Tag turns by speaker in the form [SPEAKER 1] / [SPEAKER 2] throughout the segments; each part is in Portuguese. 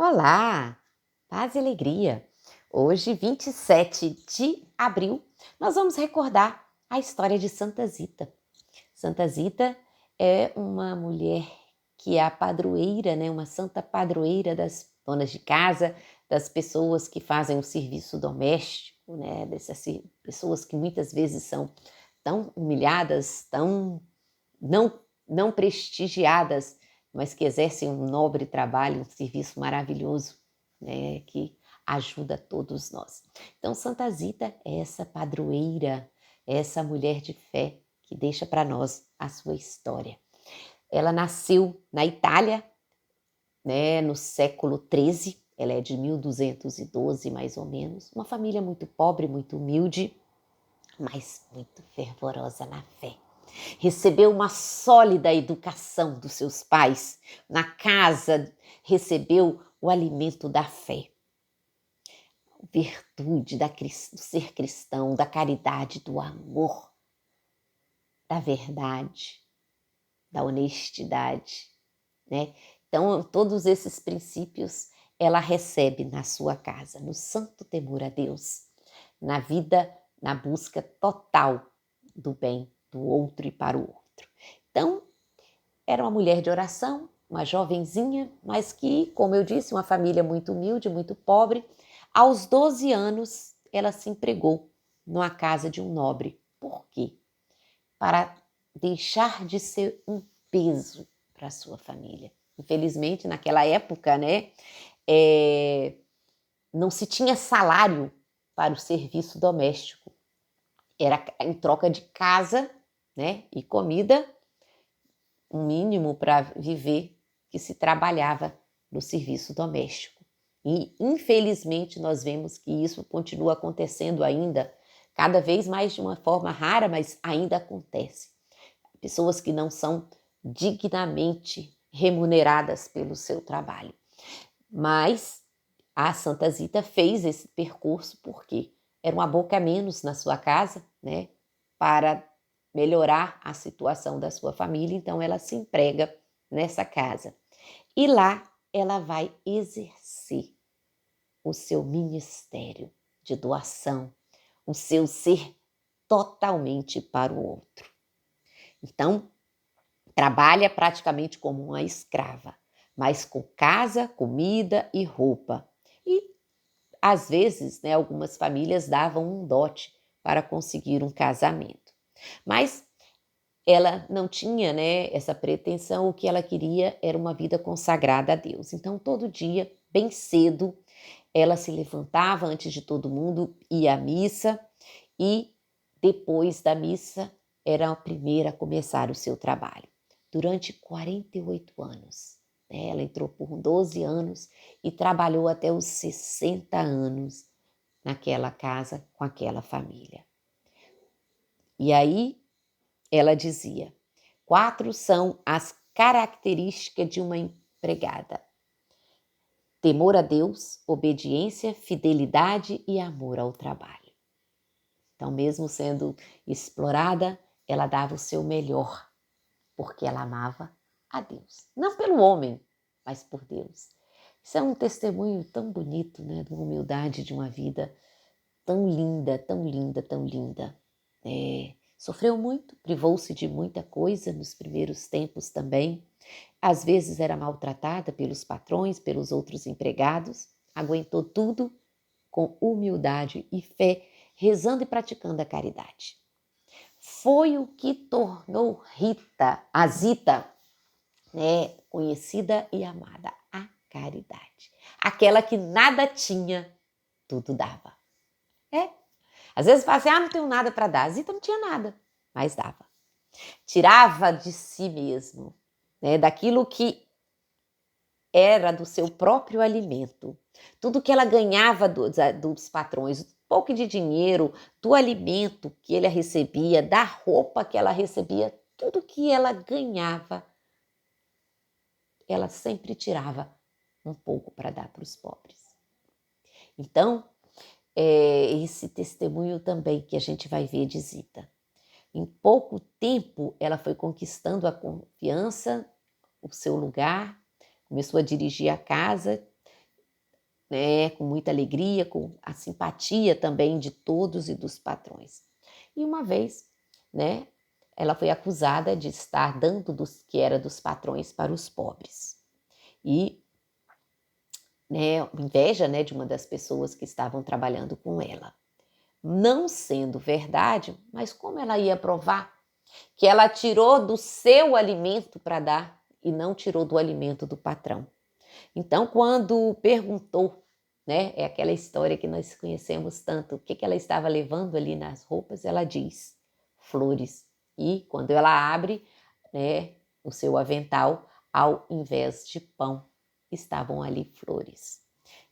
[SPEAKER 1] Olá, paz e alegria. Hoje, 27 de abril, nós vamos recordar a história de Santa Zita. Santa Zita é uma mulher que é a padroeira, né, uma santa padroeira das donas de casa, das pessoas que fazem o serviço doméstico, né, dessas pessoas que muitas vezes são tão humilhadas, tão não prestigiadas, mas que exercem um nobre trabalho, um serviço maravilhoso, né, que ajuda todos nós. Então, Santa Zita é essa padroeira, é essa mulher de fé que deixa para nós a sua história. Ela nasceu na Itália, né, no século XIII, ela é de 1212 mais ou menos, uma família muito pobre, muito humilde, mas muito fervorosa na fé. Recebeu uma sólida educação dos seus pais. Na casa, recebeu o alimento da fé, virtude do ser cristão, da caridade, do amor, da verdade, da honestidade, né? Então, todos esses princípios ela recebe na sua casa, no santo temor a Deus, na vida, na busca total do bem do outro e para o outro. Então, era uma mulher de oração, uma jovenzinha, mas que, como eu disse, uma família muito humilde, muito pobre. Aos 12 anos, ela se empregou numa casa de um nobre. Por quê? Para deixar de ser um peso para a sua família. Infelizmente, naquela época, né, não se tinha salário para o serviço doméstico. Era em troca de casa, né, e comida, um mínimo para viver que se trabalhava no serviço doméstico. E, infelizmente, nós vemos que isso continua acontecendo ainda, cada vez mais de uma forma rara, mas ainda acontece. Pessoas que não são dignamente remuneradas pelo seu trabalho. Mas a Santa Zita fez esse percurso porque era uma boca a menos na sua casa, né, para melhorar a situação da sua família, então ela se emprega nessa casa. E lá ela vai exercer o seu ministério de doação, o seu ser totalmente para o outro. Então, trabalha praticamente como uma escrava, mas com casa, comida e roupa. E, às vezes, né, algumas famílias davam um dote para conseguir um casamento. Mas ela não tinha, né, essa pretensão, o que ela queria era uma vida consagrada a Deus. Então, todo dia, bem cedo, ela se levantava antes de todo mundo, ia à missa e, depois da missa, era a primeira a começar o seu trabalho. Durante 48 anos, né, ela entrou por 12 anos e trabalhou até os 60 anos naquela casa com aquela família. E aí, ela dizia: 4 são as características de uma empregada: temor a Deus, obediência, fidelidade e amor ao trabalho. Então, mesmo sendo explorada, ela dava o seu melhor, porque ela amava a Deus. Não pelo homem, mas por Deus. Isso é um testemunho tão bonito, né, de uma humildade, de uma vida tão linda, tão linda, tão linda. Sofreu muito, privou-se de muita coisa nos primeiros tempos também. Às vezes era maltratada pelos patrões, pelos outros empregados. Aguentou tudo com humildade e fé, rezando e praticando a caridade. Foi o que tornou Rita, a Zita, né, conhecida e amada, a caridade. Aquela que nada tinha, tudo dava. Às vezes fala assim, não tenho nada para dar. A Zita não tinha nada, mas dava. Tirava de si mesmo, né, daquilo que era do seu próprio alimento. Tudo que ela ganhava dos patrões, um pouco de dinheiro, do alimento que ele recebia, da roupa que ela recebia, tudo que ela ganhava, ela sempre tirava um pouco para dar para os pobres. Então, esse testemunho também que a gente vai ver de Zita. Em pouco tempo, ela foi conquistando a confiança, o seu lugar, começou a dirigir a casa né, com muita alegria, com a simpatia também de todos e dos patrões. E uma vez, né, ela foi acusada de estar dando dos que era dos patrões para os pobres. E, né, inveja, né, de uma das pessoas que estavam trabalhando com ela. Não sendo verdade, mas como ela ia provar que ela tirou do seu alimento para dar e não tirou do alimento do patrão? Então, quando perguntou, né, é aquela história que nós conhecemos tanto, o que ela estava levando ali nas roupas, ela diz, flores. E quando ela abre, né, o seu avental, ao invés de pão, estavam ali flores.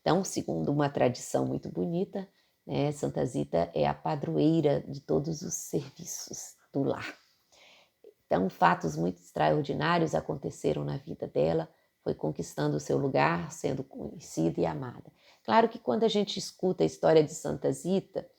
[SPEAKER 1] Então, segundo uma tradição muito bonita, né, Santa Zita é a padroeira de todos os serviços do lar. Então, fatos muito extraordinários aconteceram na vida dela, foi conquistando o seu lugar, sendo conhecida e amada. Claro que quando a gente escuta a história de Santa Zita,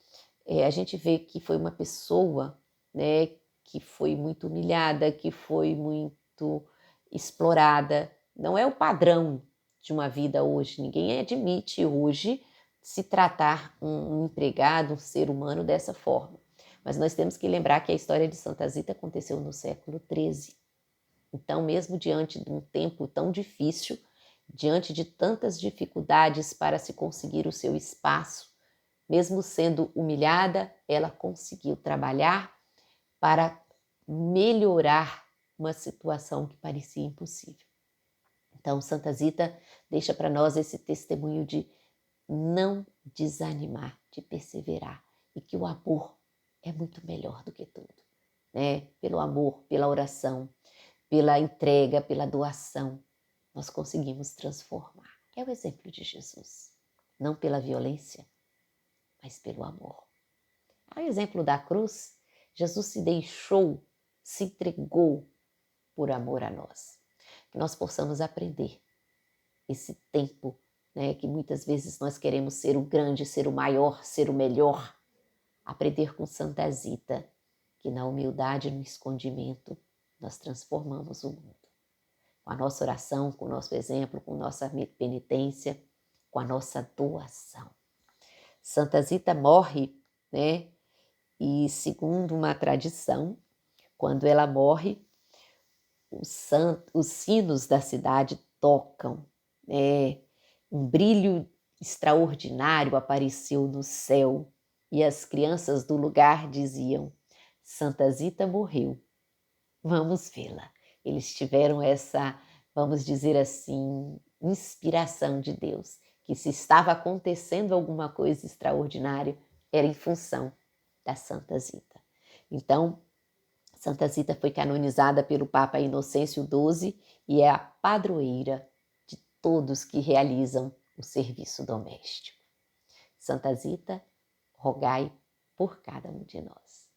[SPEAKER 1] a gente vê que foi uma pessoa, né, que foi muito humilhada, que foi muito explorada. Não é o padrão de uma vida hoje. Ninguém admite hoje se tratar um empregado, um ser humano dessa forma. Mas nós temos que lembrar que a história de Santa Zita aconteceu no século XIII. Então, mesmo diante de um tempo tão difícil, diante de tantas dificuldades para se conseguir o seu espaço, mesmo sendo humilhada, ela conseguiu trabalhar para melhorar uma situação que parecia impossível. Então, Santa Zita deixa para nós esse testemunho de não desanimar, de perseverar, e que o amor é muito melhor do que tudo, né? Pelo amor, pela oração, pela entrega, pela doação, nós conseguimos transformar. É o exemplo de Jesus, não pela violência, mas pelo amor. Ao exemplo da cruz, Jesus se deixou, se entregou por amor a nós. Que nós possamos aprender esse tempo, né, que muitas vezes nós queremos ser o grande, ser o maior, ser o melhor. Aprender com Santa Zita, que na humildade e no escondimento nós transformamos o mundo. Com a nossa oração, com o nosso exemplo, com nossa penitência, com a nossa doação. Santa Zita morre, né? E segundo uma tradição, quando ela morre, os sinos da cidade tocam, né? Um brilho extraordinário apareceu no céu e as crianças do lugar diziam: Santa Zita morreu, vamos vê-la. Eles tiveram essa, vamos dizer assim, inspiração de Deus, que se estava acontecendo alguma coisa extraordinária, era em função da Santa Zita. Então, Santa Zita foi canonizada pelo Papa Inocêncio XII e é a padroeira de todos que realizam o serviço doméstico. Santa Zita, rogai por cada um de nós.